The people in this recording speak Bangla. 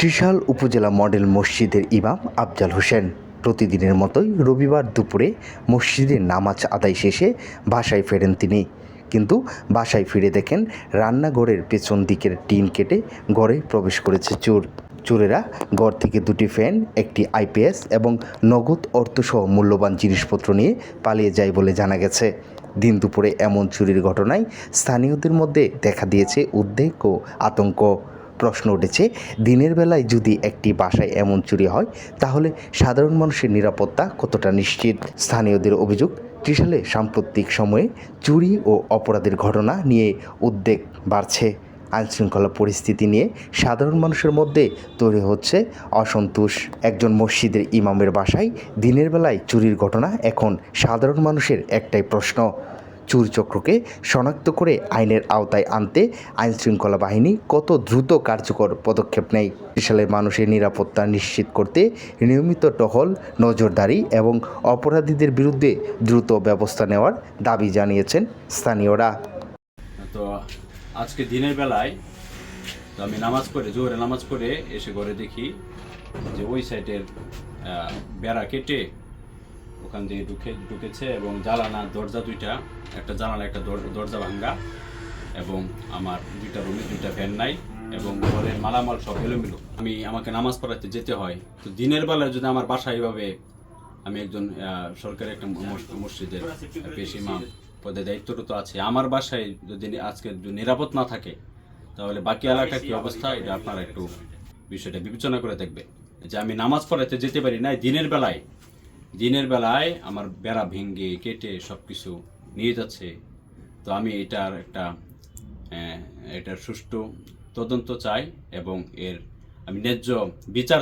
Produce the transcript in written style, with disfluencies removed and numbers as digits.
ত্রিশাল উপজেলা মডেল মসজিদের ইমাম আফজাল হোসেন প্রতিদিনের মতোই রবিবার দুপুরে মসজিদে নামাজ আদায় শেষে বাসায় ফেরেন তিনি। কিন্তু বাসায় ফিরে দেখেন রান্নাঘরের পেছন দিকের টিন কেটে ঘরে প্রবেশ করেছে চোরেরা ঘর থেকে দুটি ফ্যান, একটি আইপিএস এবং নগদ অর্থসহ মূল্যবান জিনিসপত্র নিয়ে পালিয়ে যায় বলে জানা গেছে। দিন দুপুরে এমন চুরির ঘটনায় স্থানীয়দের মধ্যে দেখা দিয়েছে উদ্বেগ ও আতঙ্ক। প্রশ্ন উঠেছে, দিনের বেলায় যদি একটি বাসায় এমন চুরি হয় তাহলে সাধারণ মানুষের নিরাপত্তা কতটা নিশ্চিত। স্থানীয়দের অভিযোগ, ত্রিশালে সাম্প্রতিক সময়ে চুরি ও অপরাধের ঘটনা নিয়ে উদ্বেগ বাড়ছে। আইনশৃঙ্খলা পরিস্থিতি নিয়ে সাধারণ মানুষের মধ্যে তৈরি হচ্ছে অসন্তোষ। একজন মসজিদের ইমামের বাসায় দিনের বেলায় চুরির ঘটনা এখন সাধারণ মানুষের একটাই প্রশ্ন, চোর চক্রকে শনাক্ত করে আইনের আওতায় আনতে আইনশৃঙ্খলা বাহিনী কত দ্রুত কার্যকর পদক্ষেপ নেয়। ত্রিশালের মানুষের নিরাপত্তা নিশ্চিত করতে নিয়মিত টহল, নজরদারি এবং অপরাধীদের বিরুদ্ধে দ্রুত ব্যবস্থা নেওয়ার দাবি জানিয়েছেন স্থানীয়রা। তো আজকে দিনের বেলায় তো আমি জোহরে নামাজ পড়ে এসে ঘরে দেখি যে ওই সাইডের বেড়া কেটে ওখান দিয়ে ঢুকেছে এবং দরজা দুইটা, একটা জানালা একটা দরজা ভাঙ্গা, এবং আমার দুইটা রুমে দুইটা ফ্যান নাই এবং ঘরের মালামাল সব এলোমেলো। আমাকে নামাজ পড়াতে যেতে হয়। তো দিনের বেলায় যদি আমার বাসায় এইভাবে, আমি একজন সরকারি একটা মসজিদের পেশ ইমাম পদে দায়িত্বরত আছে, আমার বাসায় যদি আজকে নিরাপদ না থাকে তাহলে বাকি এলাকার কি অবস্থা, এটা আপনারা একটু বিষয়টা বিবেচনা করে দেখবে। যে আমি নামাজ পড়াতে যেতে পারি না, দিনের বেলায় আমার বেড়া ভেঙে কেটে সব কিছু নিয়ে যাচ্ছে। তো আমি এটার সুষ্ঠু তদন্ত চাই এবং আমি ন্যায্য বিচার